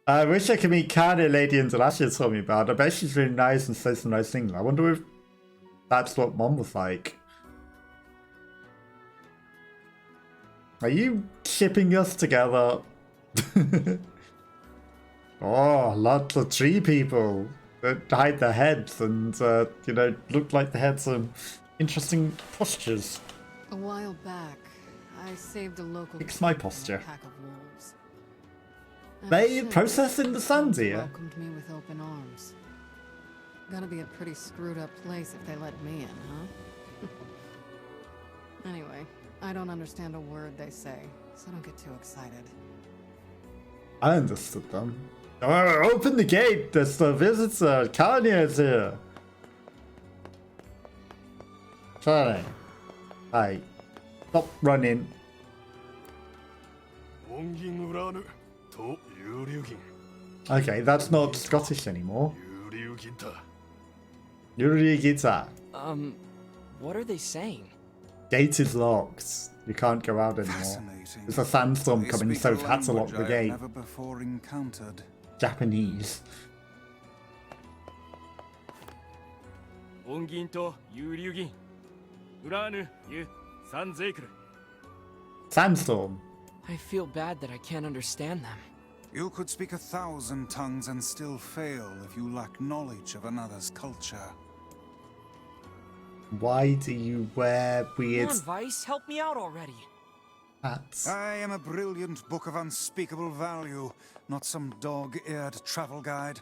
I wish I could meet Kana, Lady Indelacio told me about. I bet she's really nice and says some nice things. I wonder if that's what Mom was like. Are you shipping us together? Oh, lots of tree people that hide their heads and, you know, look like they had some interesting postures. A while back, I saved a local Fix my posture. pack of wolves. They processing the sand here. Welcomed me with open arms. Gotta be a pretty screwed up place if they let me in, huh? Anyway, I don't understand a word they say, so don't get too excited. I understood them. Oh, open the gate! There's the visitor! Kanye's here! Charlie. Hey. Stop running. Okay, that's not Scottish anymore. Yurigita. What are they saying? Gate is locked. You can't go out anymore. There's a sandstorm coming, so we've had to lock the gate. Never before encountered. Japanese. Sandstorm. I feel bad that I can't understand them. You could speak 1,000 tongues and still fail if you lack knowledge of another's culture. Why do you wear weird Come on, Vice, help me out already. hats? I am a brilliant book of unspeakable value, not some dog-eared travel guide.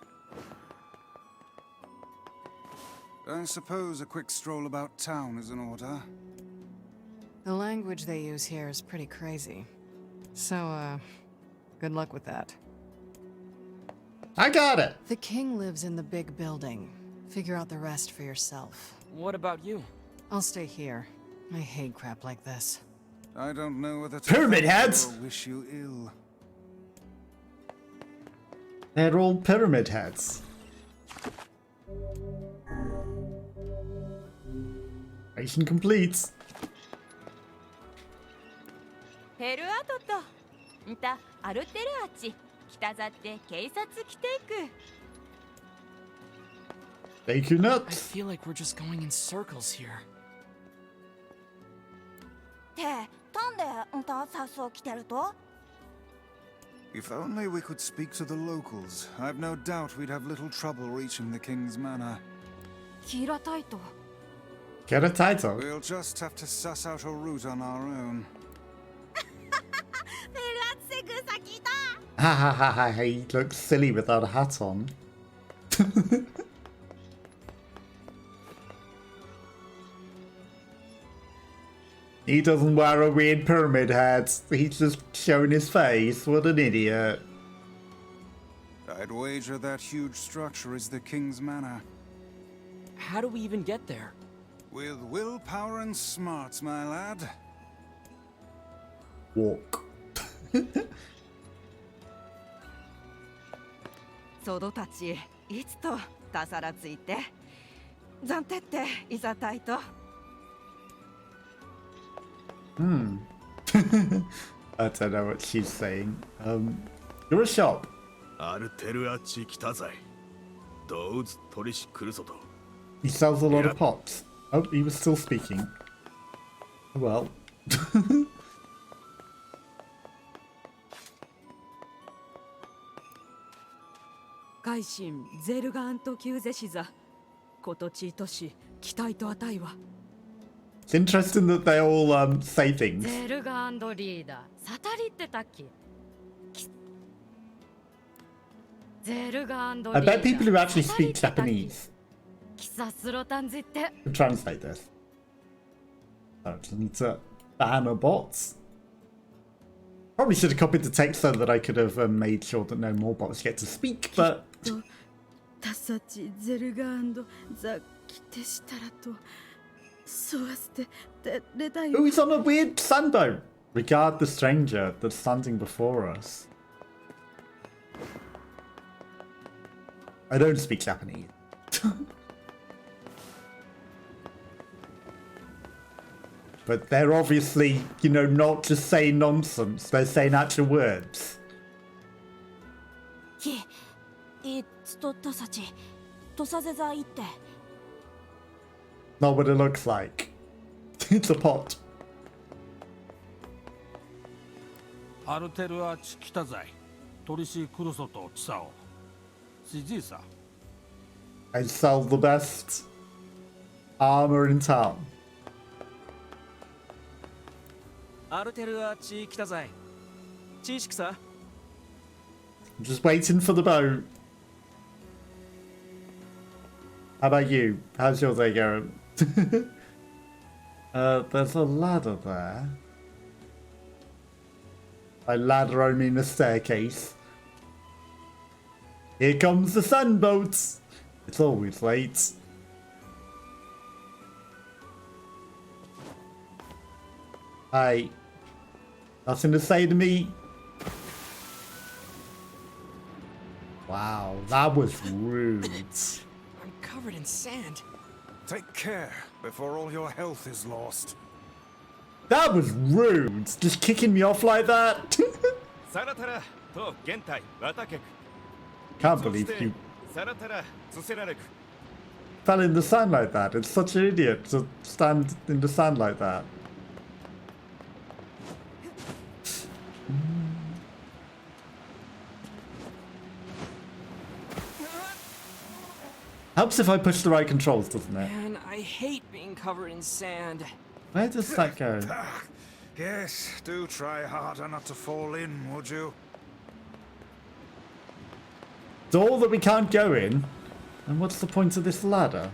I suppose a quick stroll about town is in order. The language they use here is pretty crazy. So, good luck with that. I got it! The king lives in the big building. Figure out the rest for yourself. What about you? I'll stay here. I hate crap like this. I don't know whether to Pyramid thank you heads! or wish you ill. They're all pyramid heads. Mission complete. ヘルアトとんたアルテルアチ北ざって警察来ていく Bake you I nuts. feel like we're just going in circles here. ってなんでんたさっそう来てると If only we could speak to the locals. I've no doubt we'd have little trouble reaching the king's manor. キーラタイト Get a title. We'll just have to suss out a route on our own. ペルアツセグサ聞いた Ha ha ha ha, he looks silly without a hat on. He doesn't wear a weird pyramid hat. He's just showing his face. What an idiot. I'd wager that huge structure is the king's manor. How do we even get there? With willpower and smarts, my lad. Walk. ソドたちいつとたさらついて暫定っていざたいと Hmm. I don't know what she's saying. You're a shop. アルテルアチ来たぜ。どうぞ取りし来るぞと。 He sells a lot of pots. Oh, he was still speaking. Well. 改心ゼルガントキューゼシザことちとし期待と値は It's interesting that they all say things. ゼルガンドリーダーサタリってたっけゼルガンドリー I ダー bet people who actually speak Japanese キサスロタンズって can translate this. I just need to ban bots. Probably should have copied the text so that I could have made sure that no more bots get to speak, but タサチゼルガンドザキテシタラとそうしてレタイ oh, he's on a weird sandboat. Regard the stranger that's standing before us. I don't speak Japanese. But they're obviously, you know, not just saying nonsense. They're saying actual words. きいつとたさちとさぜざいって Not what it looks like. It's a pot. アルテルアチ北在トリシクルソとチサオシジーサ I sell the best armor in town. アルテルアチ北在チーシクサ I'm just waiting for the boat. How about you? How's your day going? There's a ladder there. By ladder, I mean a staircase. Here comes the sandboats. It's always late. Hi. Nothing to say to me? Wow, that was rude. I'm covered in sand. Take care before all your health is lost. That was rude. Just kicking me off like that. サラタラと現代渡客 Can't believe you サラタラツセラレク fell in the sand like that. It's such an idiot to stand in the sand like that. Helps if I push the right controls, doesn't it? Man, I hate being covered in sand. Where does that go? Ah, yes, do try harder not to fall in, would you? Door that we can't go in? And what's the point of this ladder?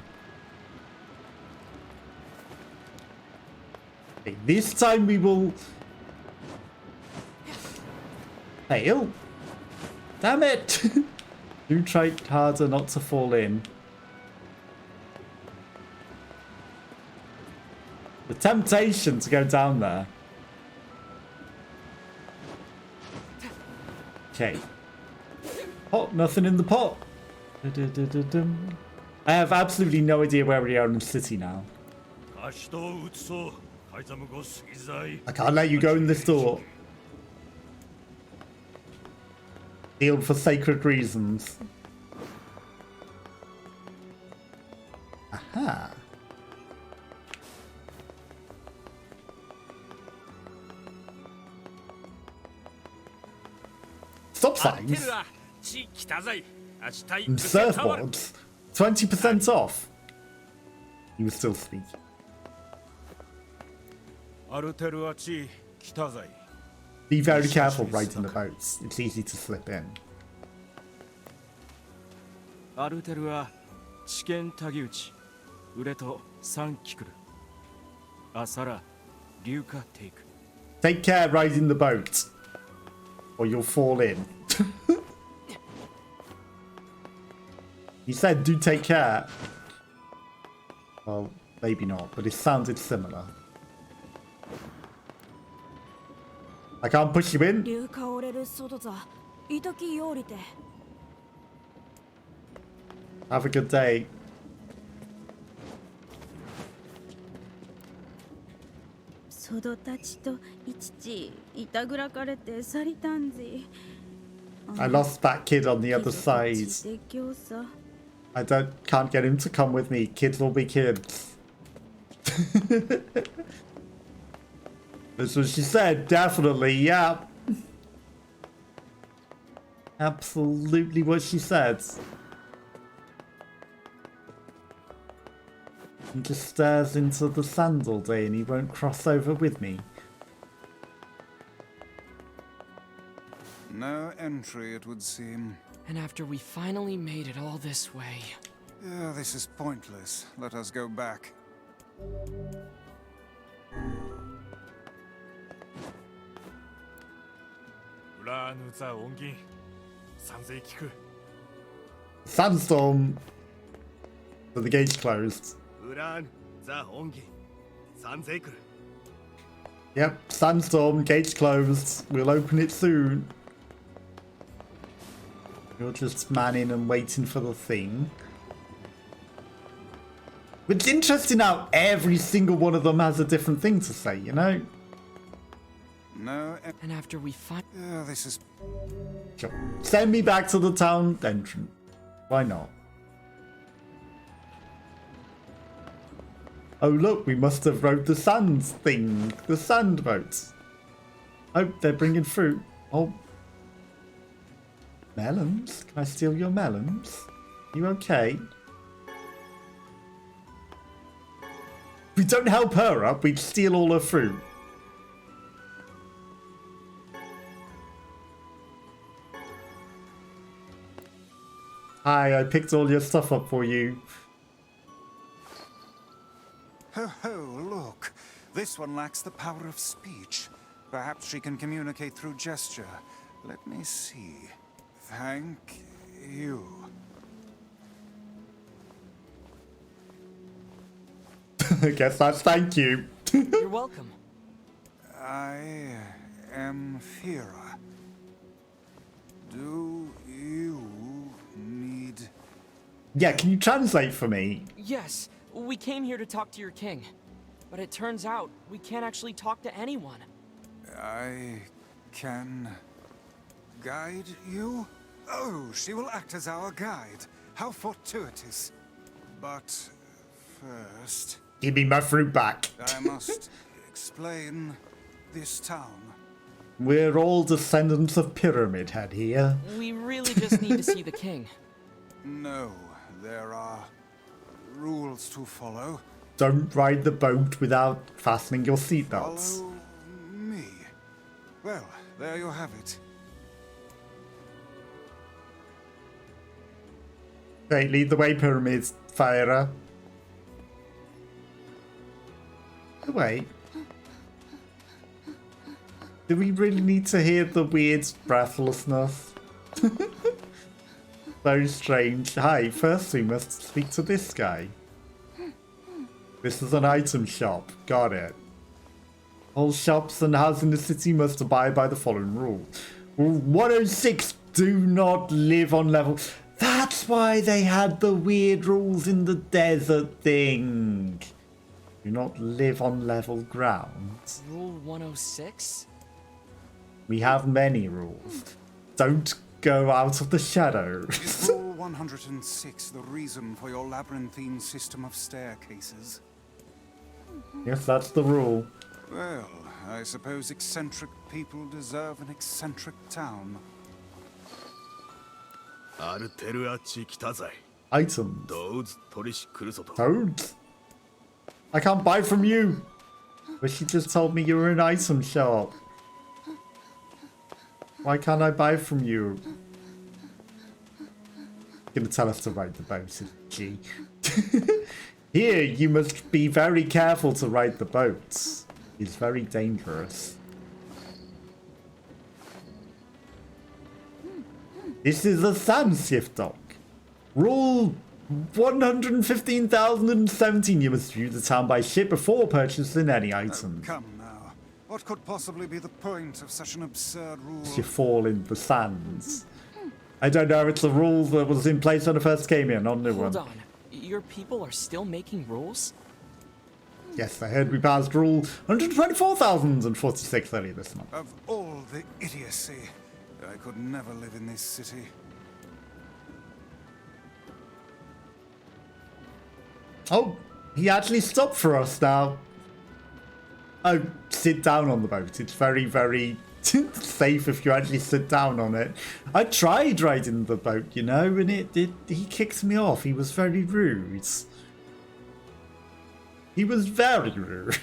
Okay, this time we will... fail. Damn it! Do try harder not to fall in. The temptation to go down there. Okay. Pot, nothing in the pot. Du-du-du-du-dum. I have absolutely no idea where we are in the city now. 足と打つそうカイザムゴスギザイ I can't let you go in this door. Sealed for sacred reasons. Aha. Stop アルテ signs ルアチ北在足たい and surfboards. 20% off. He was still speaking. アルテルアチ北在 Be very careful riding the boats. It's easy to slip in. アルテルは知見竹内ウレと三キクルアサラ硫化テイク Take care riding the boat, or you'll fall in. He said, do take care. Well, maybe not, but it sounded similar. I can't push you in. 硫化折れる外ざいときよりて Have a good day. 外たちといちちいたぐらかれて去りたんぜ I lost that kid on the other side. で今日さ I can't get him to come with me. Kids will be kids. That's what she said. Definitely, yeah. Absolutely what she said. He just stares into the sand all day and he won't cross over with me. No entry, it would seem. And after we finally made it all this way. Yeah, this is pointless. Let us go back. Sandstorm. But the gate's closed. Yep, sandstorm, gate's closed. We'll open it soon. You're just manning and waiting for the thing. It's interesting how every single one of them has a different thing to say, you know? No. And after we Yeah, this is. Sure. Send me back to the town entrance. Why not? Oh look, we must have rode the sands thing. The sand boats. Oh, they're bringing fruit. Oh. Melons? Can I steal your melons? You okay? We don't help her up, we'd steal all her fruit. Hi, I picked all your stuff up for you. Ho ho, look. This one lacks the power of speech. Perhaps she can communicate through gesture. Let me see. Thank you. I guess that's thank you. You're welcome. I am Fira. Do you need... Yeah, can you translate for me? Yes, we came here to talk to your king. But it turns out we can't actually talk to anyone. I can guide you? Oh, she will act as our guide. How fortuitous. But first, Give me my fruit back. I must explain this town. We're all descendants of Pyramid Head here. We really just need to see the king. No, there are rules to follow. Don't ride the boat without fastening your seatbelts. Follow me. Well, there you have it. Great, lead the way, Pyramids, Fire. Wait. Do we really need to hear the weird breathlessness? Very strange. Hi, first we must speak to this guy. This is an item shop. Got it. All shops and houses in the city must abide by the following rule. Rule 106, do not live on level... That's why they had the weird rules in the desert thing. Do not live on level ground. Rule 106? We have many rules. Don't go out of the shadows. Is Rule 106 the reason for your labyrinthine system of staircases? Yes, that's the rule. Well, I suppose eccentric people deserve an eccentric town. Items. Toads? I can't buy from you. But she just told me you were an item shop. Why can't I buy from you? Gonna tell us to ride the boat, isn't she? Here, you must be very careful to ride the boats. It's very dangerous. This is a sand shift dock. Rule 115,017. You must view the town by ship before purchasing any items. Come now. What could possibly be the point of such an absurd rule? You fall in the sands. I don't know, it's a rule that was in place when I first came here, not a new one. Hold on. Your people are still making rules? Yes, I heard we passed rule 124,046 earlier this month. Of all the idiocy, I could never live in this city. Oh, he actually stopped for us now. Oh, sit down on the boat. It's very, very safe if you actually sit down on it. I tried riding the boat, you know, and he kicked me off. He was very rude. He was very rude.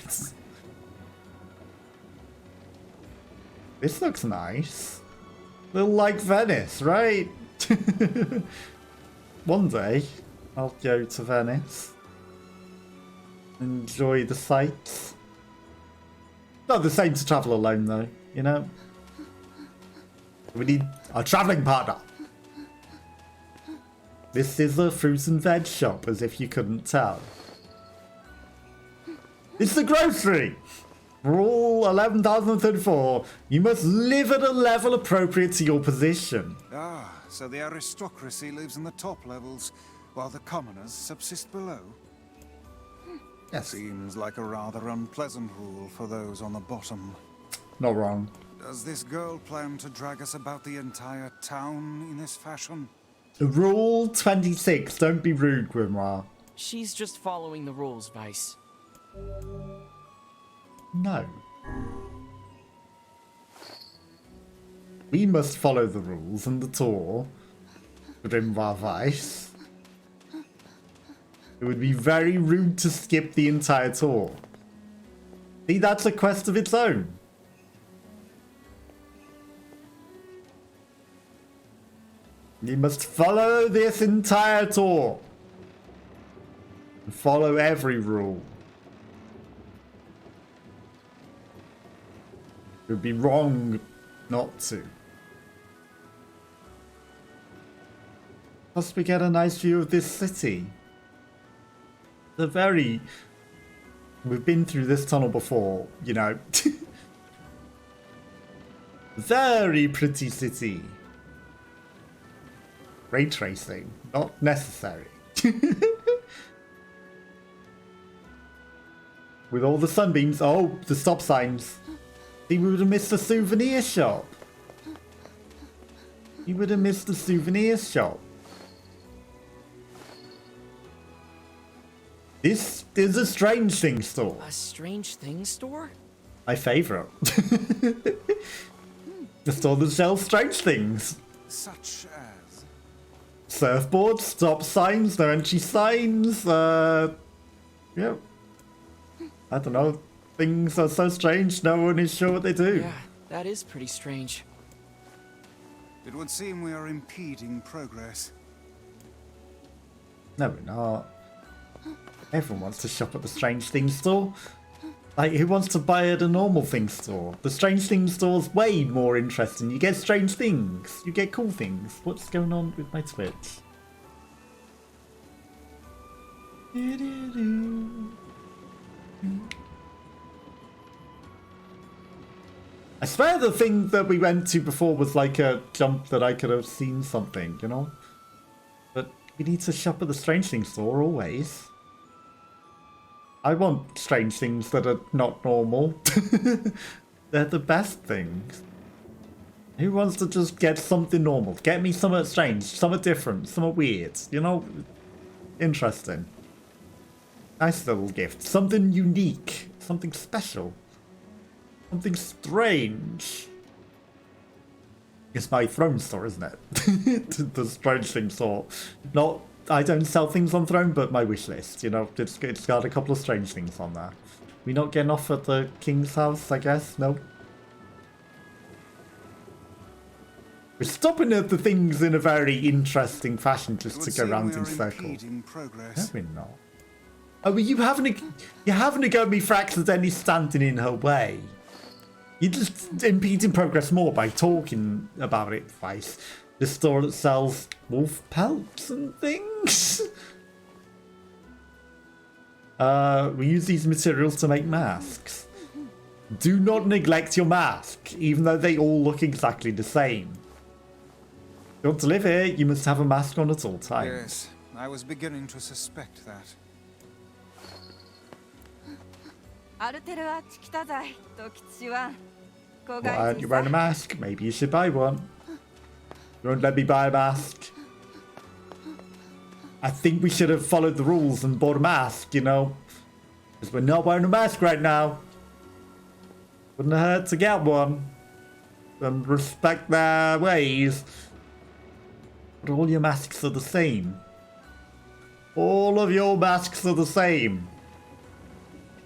This looks nice. Little like Venice, right? One day, I'll go to Venice. Enjoy the sights. Not the same to travel alone, though, you know? We need a travelling partner. This is a fruit and veg shop, as if you couldn't tell. It's the grocery! Rule 11,034. You must live at a level appropriate to your position. Ah, so the aristocracy lives in the top levels, while the commoners subsist below? Yes. Seems like a rather unpleasant rule for those on the bottom. Not wrong. Does this girl plan to drag us about the entire town in this fashion? Rule 26. Don't be rude, Grimoire. She's just following the rules, Vice. No. We must follow the rules and the tour. Grimoire Vice. It would be very rude to skip the entire tour. See, that's a quest of its own. You must follow this entire tour. And follow every rule. It would be wrong not to. Plus we get a nice view of this city. We've been through this tunnel before, you know. Very pretty city. Ray tracing, not necessary. With all the sunbeams, oh, the stop signs. See, we would have missed the souvenir shop. You would have missed the souvenir shop. This is a Strange Things store. A Strange Things store? My favourite. The store that sells strange things. Such as? Surfboards, stop signs, no entry signs, yeah. I don't know. Things are so strange, no one is sure what they do. Yeah, that is pretty strange. It would seem we are impeding progress. No, we're not. Everyone wants to shop at the Strange Things store. Like, who wants to buy at a normal things store? The Strange Things store's way more interesting. You get strange things. You get cool things. What's going on with my Twitch? I swear the thing that we went to before was like a jump that I could have seen something, you know? But we need to shop at the Strange Things store always. I want strange things that are not normal. They're the best things. Who wants to just get something normal? Get me something strange, something different, something weird, you know? Interesting. Nice little gift. Something unique. Something special. Something strange. It's my throne store, isn't it? The Strange Thing store. Not... I don't sell things on Throne, but my wish list, you know, it's got a couple of strange things on there. We not getting off at the king's house, I guess? No. We're stopping at the things in a very interesting fashion just to go round in circles. No, we're not. Oh, you're having a go at me for accidentally standing in her way. You're just impeding progress more by talking about it, Vice. The store that sells wolf pelts and things. We use these materials to make masks. Do not neglect your mask, even though they all look exactly the same. If you want to live here, you must have a mask on at all times. Yes, I was beginning to suspect that. Why aren't you wearing a mask? Maybe you should buy one. You won't let me buy a mask. I think we should have followed the rules and bought a mask, you know. Because we're not wearing a mask right now. Wouldn't hurt to get one. And respect their ways. But all your masks are the same. All of your masks are the same.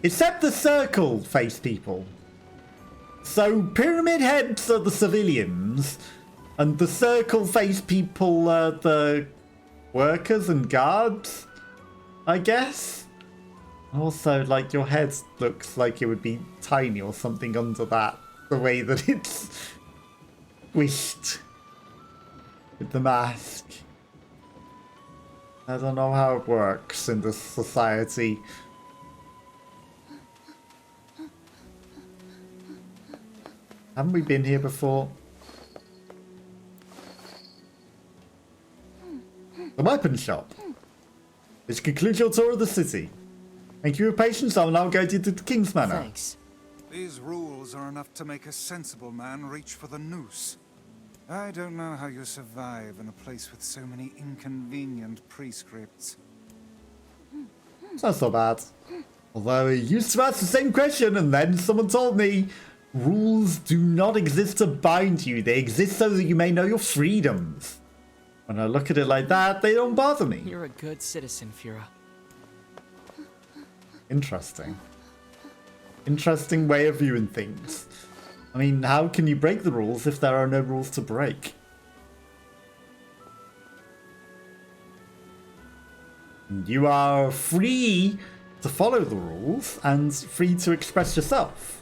Except the circle face people. So pyramid heads are the civilians. And the circle face people are the workers and guards, I guess. Also, like, your head looks like it would be tiny or something under that. The way that it's squished with the mask. I don't know how it works in this society. Haven't we been here before? The weapon shop. This concludes your tour of the city. Thank you for your patience. I will now guide you to the King's Manor. Thanks. These rules are enough to make a sensible man reach for the noose. I don't know how you survive in a place with so many inconvenient prescripts. That's not bad. Although I used to ask the same question and then someone told me rules do not exist to bind you. They exist so that you may know your freedoms. When I look at it like that, they don't bother me. You're a good citizen, Fira. Interesting. Interesting way of viewing things. I mean, how can you break the rules if there are no rules to break? You are free to follow the rules and free to express yourself.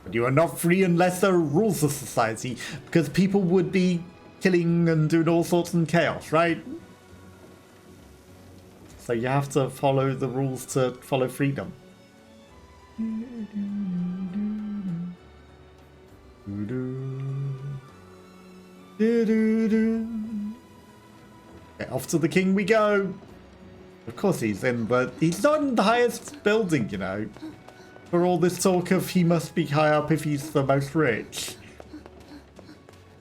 But you are not free unless there are rules of society, because people would be killing and doing all sorts of chaos, right? So you have to follow the rules to follow freedom. Okay, off to the king we go. Of course he's in, but he's not in the highest building, you know. For all this talk of he must be high up if he's the most rich.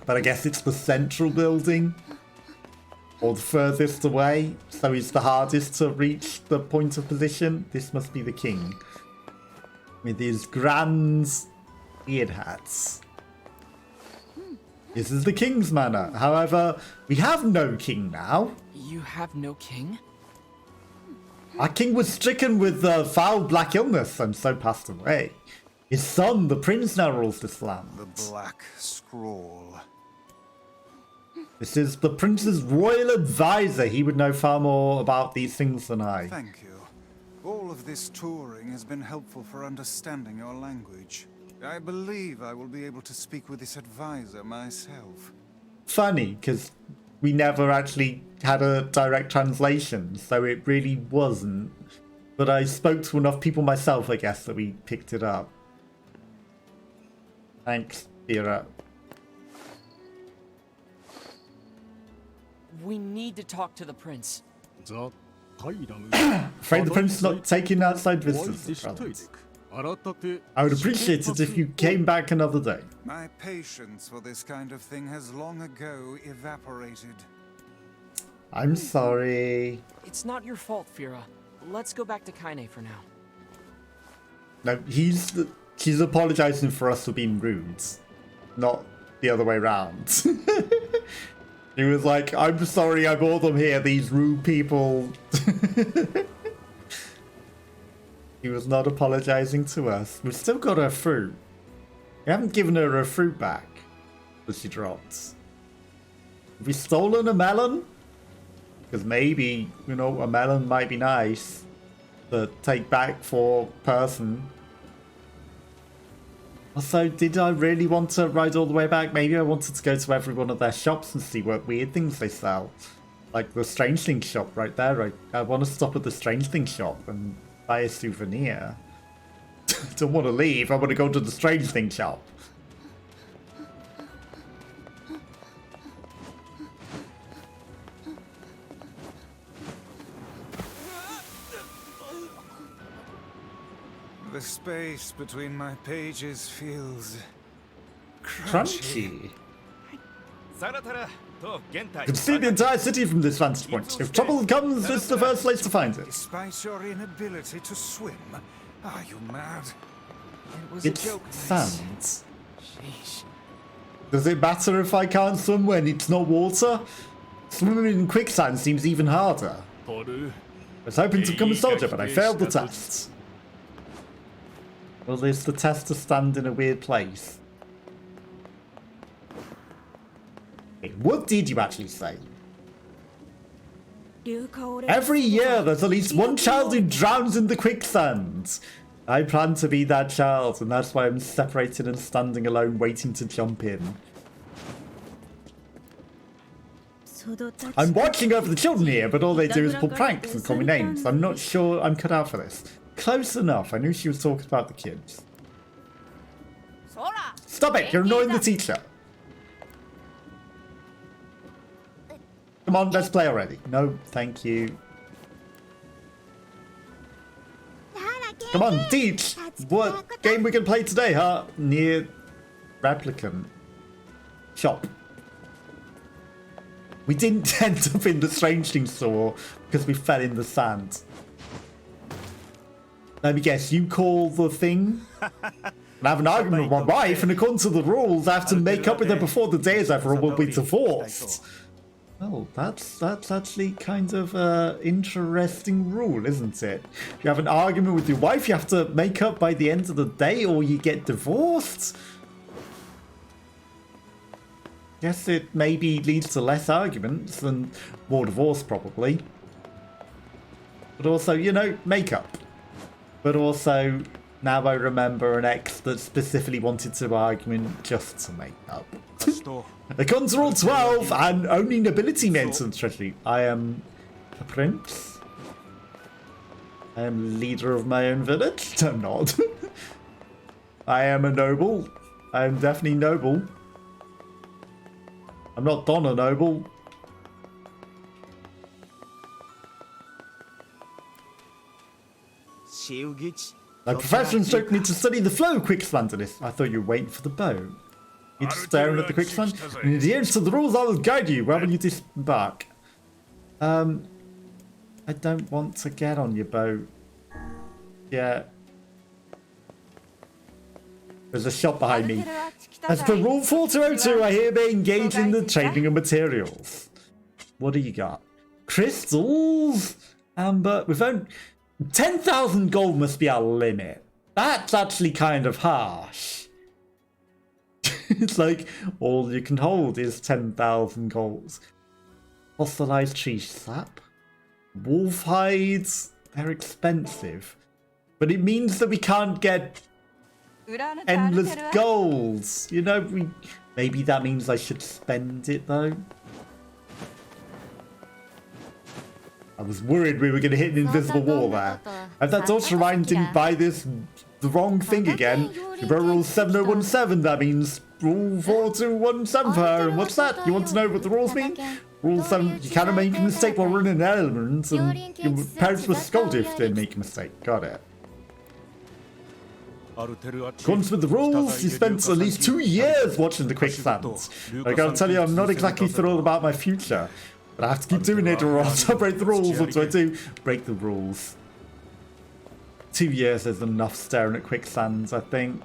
But I guess it's the central building. Or the furthest away. So he's the hardest to reach the point of position. This must be the king. With his grand beard hats. This is the king's manor. However, we have no king now. You have no king? Our king was stricken with foul black illness and so passed away. His son, the prince, now rules this land. The Black Scroll. This is the prince's royal advisor. He would know far more about these things than I. Thank you. All of this touring has been helpful for understanding your language. I believe I will be able to speak with this advisor myself. Funny, because we never actually had a direct translation, so it really wasn't. But I spoke to enough people myself, I guess, that we picked it up. Thanks, Fira. We need to talk to the prince. Afraid the prince is not taking outside visitors. I would appreciate it if you came back another day. My patience for this kind of thing has long ago evaporated. I'm sorry. It's not your fault, Fira. Let's go back to Kaine for now. No, she's apologizing for us for being rude, not the other way around. He was like, I'm sorry I brought them here, these rude people. He was not apologizing to us. We've still got her fruit. We haven't given her fruit back that she dropped. Have we stolen a melon? Because maybe, you know, a melon might be nice to take back for person. Also, did I really want to ride all the way back? Maybe I wanted to go to every one of their shops and see what weird things they sell. Like the Strange Thing shop right there. I want to stop at the Strange Thing shop and buy a souvenir. Don't want to leave. I want to go to the Strange Thing shop. The space between my pages feels Crunchy. You can see the entire city from this vantage point. If trouble comes, this is the first place to find it. Despite your inability to swim, are you mad? It was It's a joke. sand. Sheesh. Does it matter if I can't swim when it's not water? Swimming in quicksand seems even harder. I was hoping to become a soldier, but I failed the test. Well, there's the test to stand in a weird place. Wait, what did you actually say? Every year, there's at least one child who drowns in the quicksand. I plan to be that child, and that's why I'm separated and standing alone, waiting to jump in. I'm watching over the children here, but all they do is pull pranks and call me names. I'm not sure I'm cut out for this. Close enough. I knew she was talking about the kids. Stop it! You're annoying the teacher. Come on, let's play already. No, thank you. Come on, teach! What game we can play today, huh? NieR Replicant. Shop. We didn't end up in the Strangeling store because we fell in the sand. Let me guess, you call the thing? I have an argument with my wife, and according to the rules, I have to make up with her before the day is over or we'll be divorced. Oh, that's actually kind of an interesting rule, isn't it? If you have an argument with your wife, you have to make up by the end of the day or you get divorced. Guess it maybe leads to less arguments and more divorce, probably. But also, you know, makeup. But also, now I remember an ex that specifically wanted to argument just to make up. According to Rule 12, and only nobility may enter the treasury. I am a prince. I am leader of my own village. I'm not. I am a noble. I am definitely noble. I'm not Donna Noble. My professor instructed me to study the flow of quicksand to this. I thought you were waiting for the boat. You're just staring at the quicksand. In adherence to the rules, I will guide you. Where will you disembark? I don't want to get on your boat. Yeah. There's a shop behind me. As per Rule 4202, I hereby engage in the trading of materials. What do you got? Crystals? Amber? We've owned... 10,000 gold must be our limit. That's actually kind of harsh. It's like, all you can hold is 10,000 golds. Fossilized tree sap? Wolf hides? They're expensive. But it means that we can't get endless golds. You know, maybe that means I should spend it though. I was worried we were going to hit an invisible wall there. If that daughter Ryan didn't buy the wrong thing again, she broke Rule 7017, that means Rule 4217 for her. And what's that? You want to know what the rules mean? Rule 7, you cannot make a mistake while running an element, and your parents will scold you if you didn't make a mistake. Got it. According with the rules, you spent at least 2 years watching the quicksands. I gotta tell you, I'm not exactly thrilled about my future. But I have to keep doing it or else I'll break the rules. What do I do? Break the rules. 2 years is enough staring at quicksands, I think.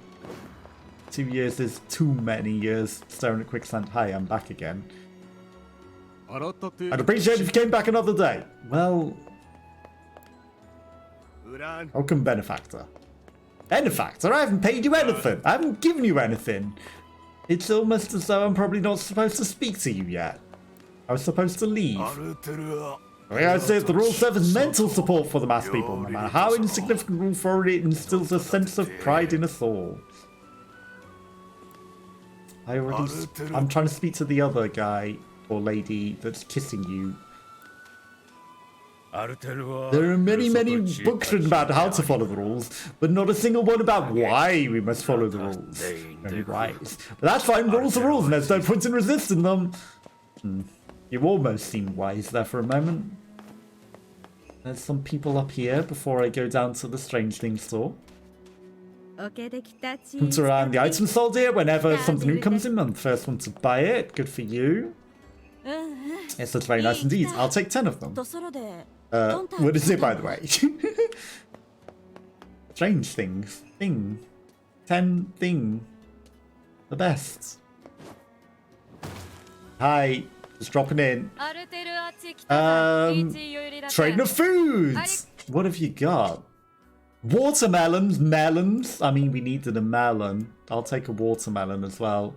2 years is too many years staring at quicksand. Hi, I'm back again. I'd appreciate if you came back another day. Well... How come benefactor? Benefactor? I haven't paid you anything. I haven't given you anything. It's almost as though I'm probably not supposed to speak to you yet. I was supposed to leave. The way I say it, the rule serves mental support for the mass people. No matter how insignificant Rule 4 it instills a sense of pride in us all. I'm trying to speak to the other guy or lady that's kissing you. There are many books written about how to follow the rules, but not a single one about why we must follow the rules. Very wise. But that's fine, rules are rules, and there's no point in resisting them. You almost seem wise there for a moment. There's some people up here before I go down to the Strangeling store. Comes around the item sold here whenever something new comes in. I'm the first one to buy it. Good for you. Yes, that's very nice indeed. I'll take 10 of them. What is it, by the way? Strange things. Thing. 10 thing. The best. Hi. Just dropping in. Trading of foods. What have you got? Watermelons, melons. I mean, we needed a melon. I'll take a watermelon as well.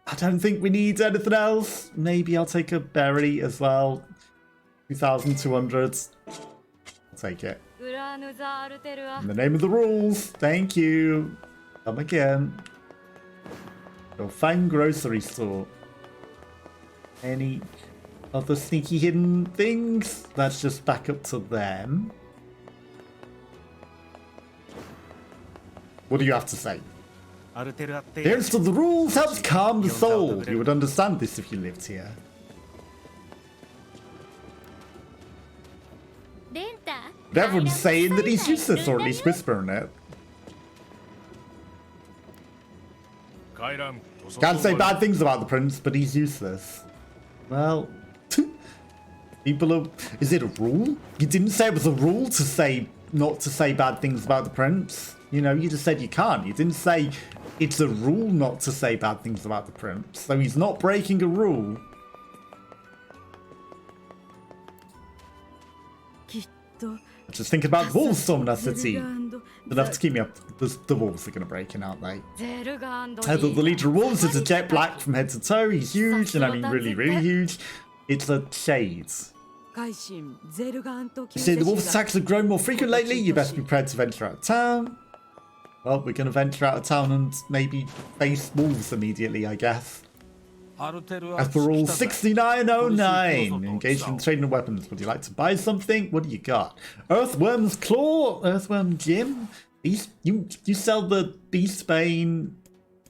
I don't think we need anything else. Maybe I'll take a berry as well. 2,200. I'll take it. In the name of the rules. Thank you. Come again. Your fine grocery store. Any other sneaky hidden things? Let's just back up to them. What do you have to say? Adherence to the rules helps calm the soul. You would understand this if you lived here. But everyone's saying that he's useless, or at least whispering it. Can't say bad things about the prince, but he's useless. Well, people are... Is it a rule? You didn't say it was a rule to say not to say bad things about the prince. You know, you just said you can't. You didn't say it's a rule not to say bad things about the prince. So he's not breaking a rule. Just thinking about the wolves storming our city. Enough to keep me up. The wolves are going to break in, aren't they? The leader of wolves is a jet black from head to toe. He's huge, and I mean really, really huge. It's a shade. You see, the wolves' attacks have grown more frequent lately. You best be prepared to venture out of town. Well, we're going to venture out of town and maybe face wolves immediately, I guess. As for rule 6909, engaged in trading weapons. Would you like to buy something? What do you got? Earthworm's Claw, Earthworm Gym. You sell the Beast Bane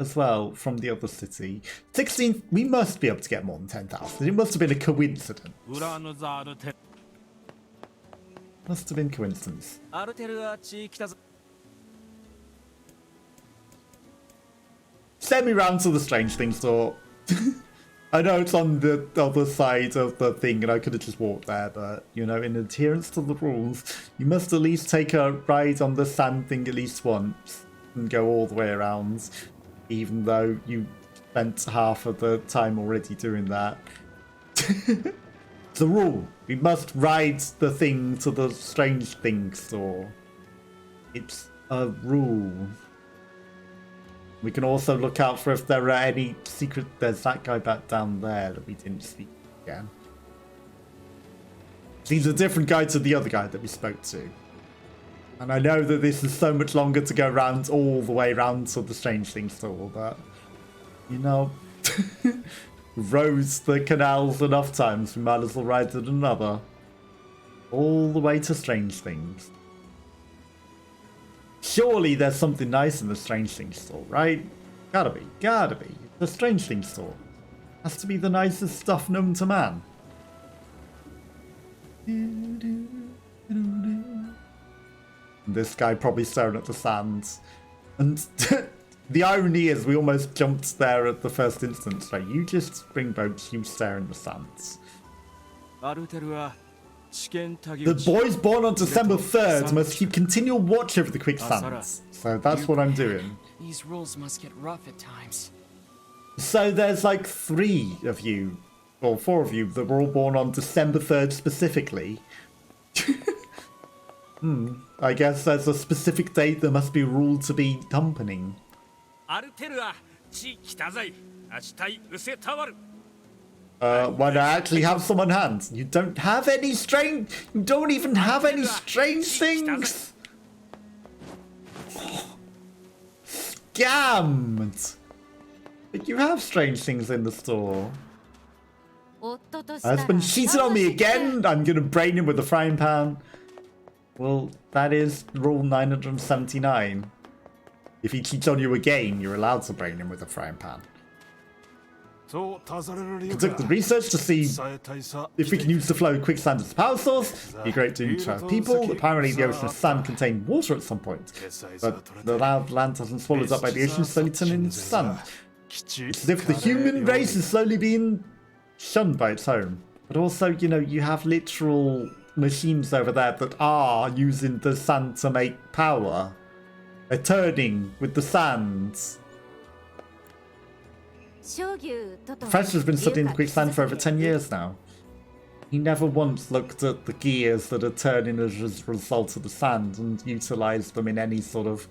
as well from the other city. 16. We must be able to get more than 10,000. It must have been a coincidence. Must have been coincidence. Send me round to the Strange Thing store. I know it's on the other side of the thing and I could have just walked there, but, you know, in adherence to the rules, you must at least take a ride on the sand thing at least once and go all the way around, even though you spent half of the time already doing that. It's a rule. We must ride the thing to the Strange Thing store. It's a rule. We can also look out for if there are any secret... There's that guy back down there that we didn't speak to again. He's a different guy to the other guy that we spoke to. And I know that this is so much longer to go around all the way around to the Strange Thing store, but... You know... rode the canals enough times, we might as well ride it another. All the way to Strange Things. Surely there's something nice in the Strange Things store, right? Gotta be. The Strange Things store has to be the nicest stuff known to man. And this guy probably staring at the sands. And the irony is we almost jumped there at the first instance, right? You just bring boats, you stare in the sands. The boys born on December 3rd must keep continual watch over the quicksands. So that's what I'm doing. These rules must get rough at times. So there's like 3 of you, or 4 of you, that were all born on December 3rd specifically. I guess there's a specific date there must be a rule to be accompanying. Why do I actually have some on hand? You don't have any strange... You don't even have any strange things! Scammed! But you have strange things in the store. Husband cheated on me again! I'm gonna brain him with a frying pan. Well, that is rule 979. If he cheats on you again, you're allowed to brain him with a frying pan. Conduct the research to see if we can use the flow of quicksand as a power source. Be great to interact with people. Apparently the ocean of sand contained water at some point, but the land hasn't swallowed up by the ocean, slowly turning into sand. It's as if the human race is slowly being shunned by its home. But also, you know, you have literal machines over there that are using the sand to make power. They're turning with the sands. The professor's been studying quicksand for over 10 years now. He never once looked at the gears that are turning as a result of the sand and utilised them in any sort of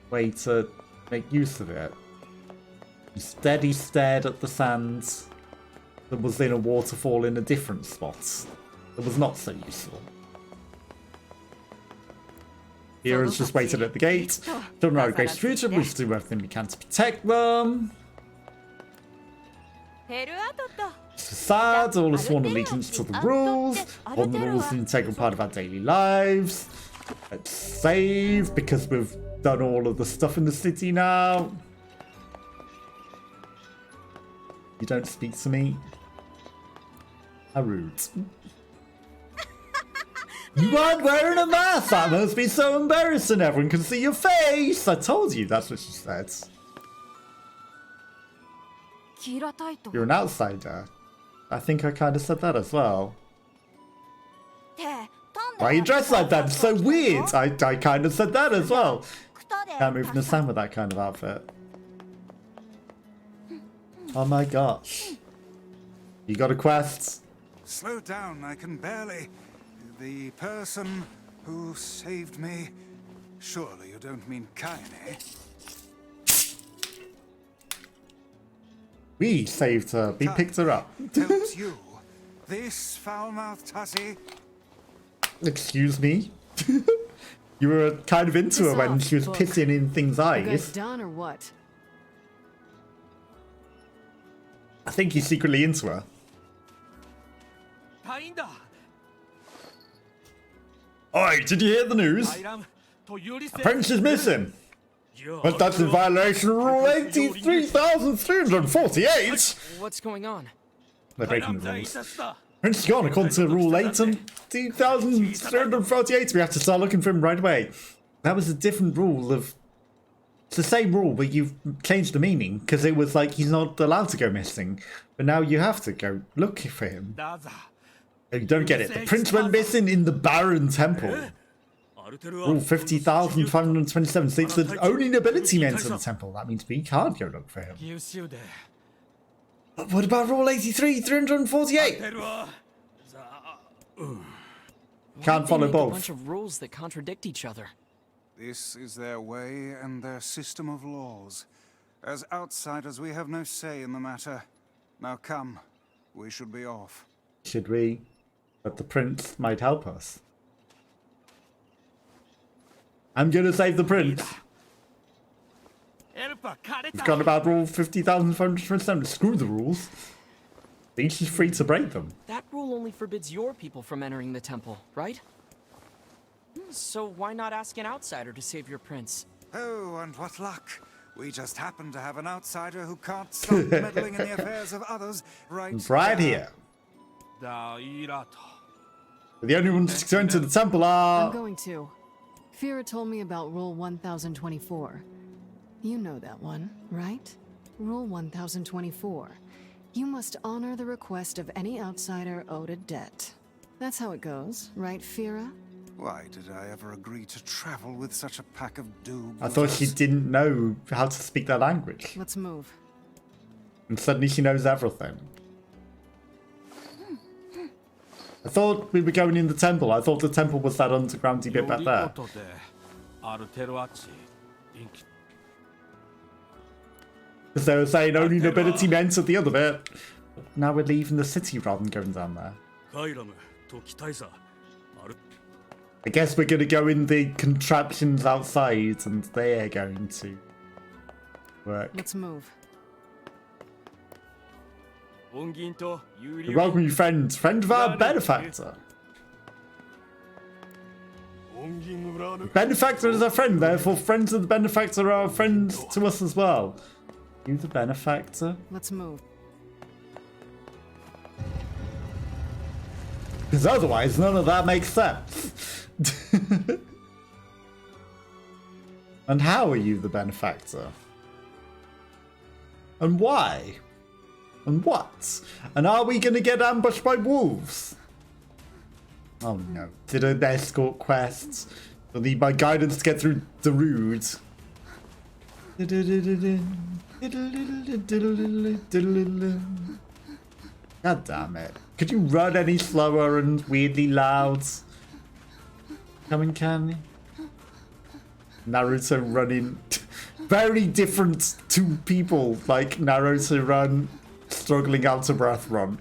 way to make use of it. Instead, he stared at the sand that was in a waterfall in a different spot that was not so useful. Heroes just waited at the gate. Children are a great future, we should do everything we can to protect them. It's sad, all a sworn allegiance to the rules. All the rules are an integral part of our daily lives. Let's save, because we've done all of the stuff in the city now. You don't speak to me? How rude. You aren't wearing a mask! That must be so embarrassing, everyone can see your face! I told you, that's what she said. キラタイト You're an outsider. I think I kind of said that as well. ってなんで Why are you dressed like that? It's so weird! I kind of said that as well. 二で Can't move from the sand with that kind of outfit. Oh my gosh. You got a quest? Slow down, I can barely. The person who saved me. Surely you don't mean Kaine. We saved her. We picked her up. Helps you. This foul-mouthed hussy. Excuse me? You were kind of into her when she was pissing in things' You guys eyes. done or what? I think he's secretly into her. 隊員だ Oi, did you hear the news? アイラムとユリセ Prince is missing. But that's in violation of Rule 83,348. What's going on? They're 隊 breaking 員 the 在 rules. 殺だ Prince is gone according to Rule 83,348. We have to start looking for him right away. That was a different rule of... It's the same rule, but you've changed the meaning. Because it was like he's not allowed to go missing. But now you have to go look for him. だざ You don't get it. The prince went missing in the Baron Temple. アルテルは Rule 50,527 states that only nobility may enter the temple. That means we can't go look for him. 優秀で But what about Rule 83,348? テルはざ Why Can't did they follow make a both. bunch of rules that contradict each other. This is their way and their system of laws. As outsiders, we have no say in the matter. Now come, we should be off. Should we? But the prince might help us. I'm gonna save the prince. エルパ枯れ We've た gone about Rule 50,527. Screw the rules. At least she's free to break them. That rule only forbids your people from entering the temple, right? So why not ask an outsider to save your prince? Oh, and what luck! We just happen to have an outsider who can't stop meddling in the affairs of others right Right there. here. ダイラト The only ones to enter the temple I'm are... going to. Fira told me about Rule 1024. You know that one, right? Rule 1024. You must honor the request of any outsider owed a debt. That's how it goes, right, Fira? Why did I ever agree to travel with such a pack of I thought she do-gooders? didn't know how to speak that language. Let's move. And suddenly she knows everything. I thought we were going in the temple. I thought the temple was that undergroundy bit back より there. ことでアルテルアッチインキ Because they were saying only nobility men entered the other bit. Now we're leaving the city rather than going down there. カイラム時大佐アル I guess we're going to go in the contraptions outside and they're going to work. Let's move. 恩銀と有 We 利 welcome you, friend. Friend of our benefactor. 恩銀裏抜 Benefactor is our friend, therefore friends of the benefactor are friends to us as well. You the benefactor? Let's move. Because otherwise none of that makes sense. And how are you the benefactor? And why? And what? And are we going to get ambushed by wolves? Oh no. Did an escort quest? I need my guidance to get through the road. God damn it. Could you run any slower and weirdly loud? Coming, can you? Naruto running. Very different two people. Like Naruto run, struggling out of breath run.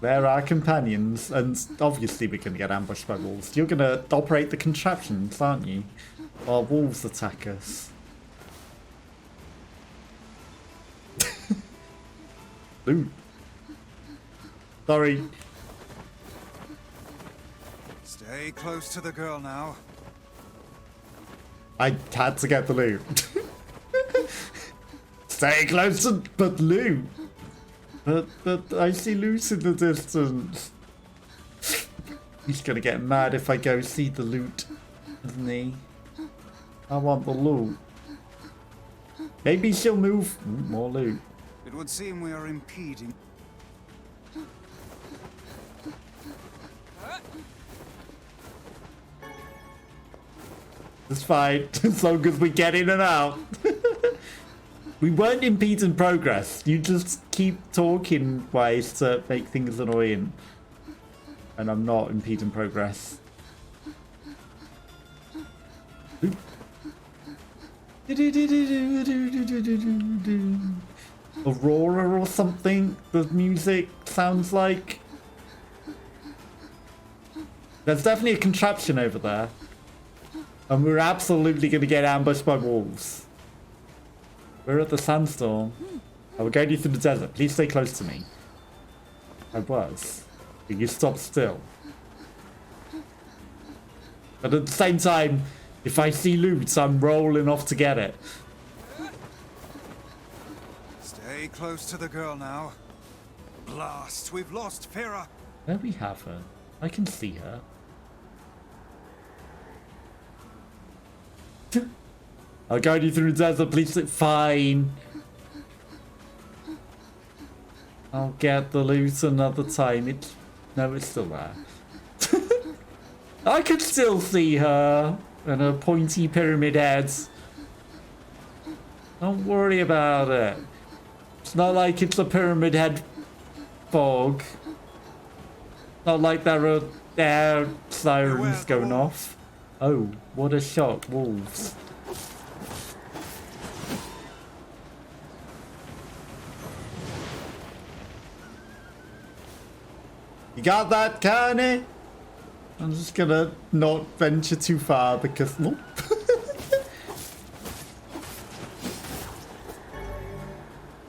They're our companions, and obviously we're going to get ambushed by wolves. You're going to operate the contraptions, aren't you? While wolves attack us. Ooh. Sorry. Stay close to the girl now. I had to get the loot. Stay close to but loot. But I see loot in the distance. He's gonna get mad if I go see the loot, isn't he? I want the loot. Maybe she'll move. Ooh, more loot. It would seem we are impeding. It's fine, as long as we get in and out. We weren't impeding progress. You just keep talking ways to make things annoying. And I'm not impeding progress. Aurora or something, the music sounds like. There's definitely a contraption over there. And we're absolutely going to get ambushed by wolves. We're at the sandstorm. I will guide you through the desert. Please stay close to me. I was. But you stopped still. But at the same time, if I see loot, I'm rolling off to get it. Stay close to the girl now. Blast, we've lost Fira. There we have her. I can see her. I'll guide you through the desert, please. Fine. I'll get the loot another time. No, it's still there. I can still see her and her pointy pyramid heads. Don't worry about it. It's not like it's a pyramid head fog. Not like there are air sirens going off. Oh, what a shock, wolves. You got that, Carney? I'm just gonna not venture too far because nope.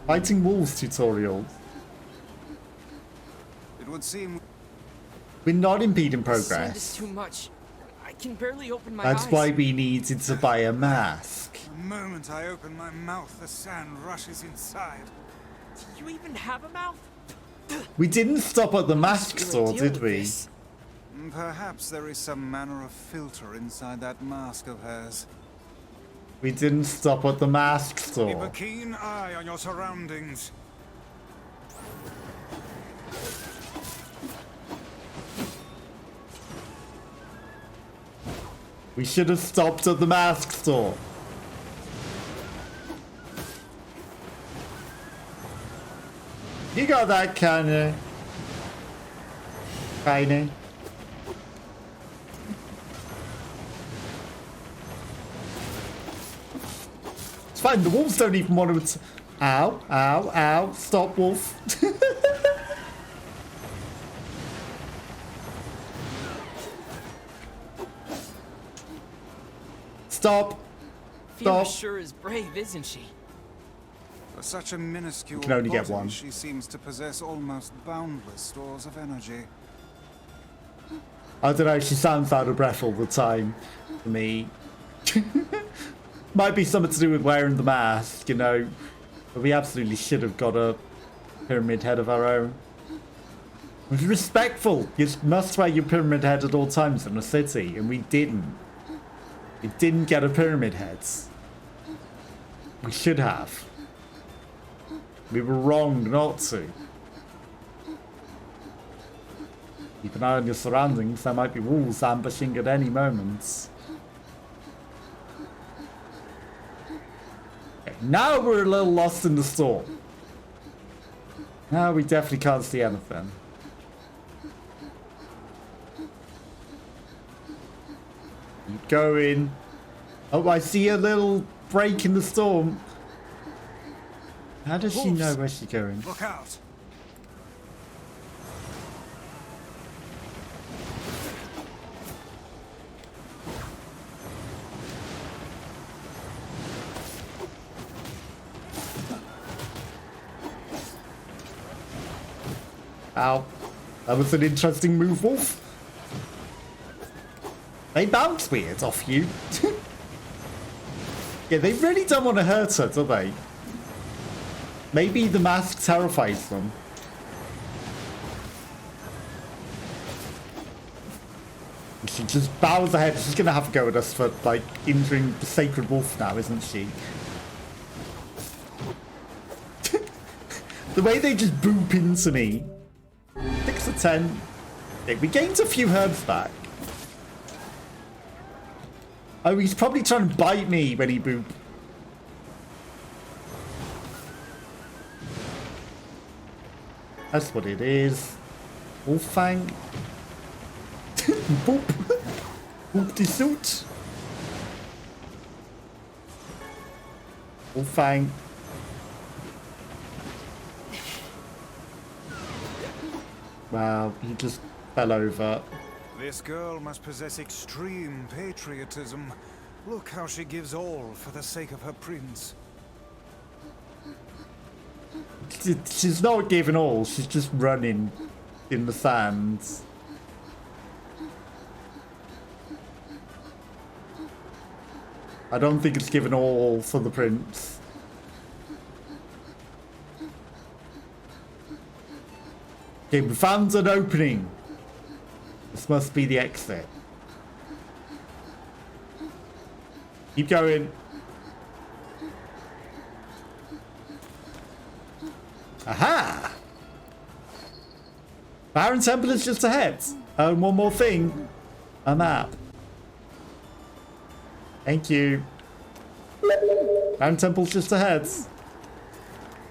Fighting wolves tutorial. It would seem We're not impeding Sand is progress. too much. I can barely open my That's eyes. why we needed to buy a mask. the moment I open my mouth, the sand rushes inside. Do you even have a mouth? We didn't stop at the mask Gonna store, deal did with we? this. Perhaps there is some manner of filter inside that mask of hers. We didn't stop at the mask Keep a store. keen eye on your surroundings. We should have stopped at the mask store. You got that, Kanye. Kanye. It's fine, the wolves don't even want to... Ow, ow, ow. Stop, wolf. Stop. Fira Stop. sure is brave, isn't she? For such a minuscule You can only get body, one. she seems to possess almost boundless stores of energy. I don't know, she sounds out of breath all the time to me. Might be something to do with wearing the mask, you know. But we absolutely should have got a pyramid head of our own. Respectful. You must wear your pyramid head at all times in a city, and we didn't. We didn't get a pyramid head. We should have. We were wrong not to. Keep an eye on your surroundings. There might be wolves ambushing at any moment. Okay, now we're a little lost in the storm. Now we definitely can't see anything. Keep going. Oh, I see a little break in the storm. How does she know where she's going? Look out! Ow. That was an interesting move, Wolf. They bounce weird off you. Yeah, they really don't want to hurt her, do they? Maybe the mask terrifies them. She just bows ahead. She's gonna have to go with us for, like, injuring the sacred wolf now, isn't she? The way they just boop into me. 6 to 10. Okay, we gained a few herbs back. Oh, he's probably trying to bite me when he boop. That's what it is. Wolffang. Boop. Boop the suit. Wolffang. Wow, he just fell over. This girl must possess extreme patriotism. Look how she gives all for the sake of her prince. She's not giving all, she's just running in the sands. I don't think it's given all for the prince. Okay, we found an opening. This must be the exit. Keep going. Aha! Baron Temple is just ahead. Oh, one more thing. A map. Thank you. Baron Temple's just ahead.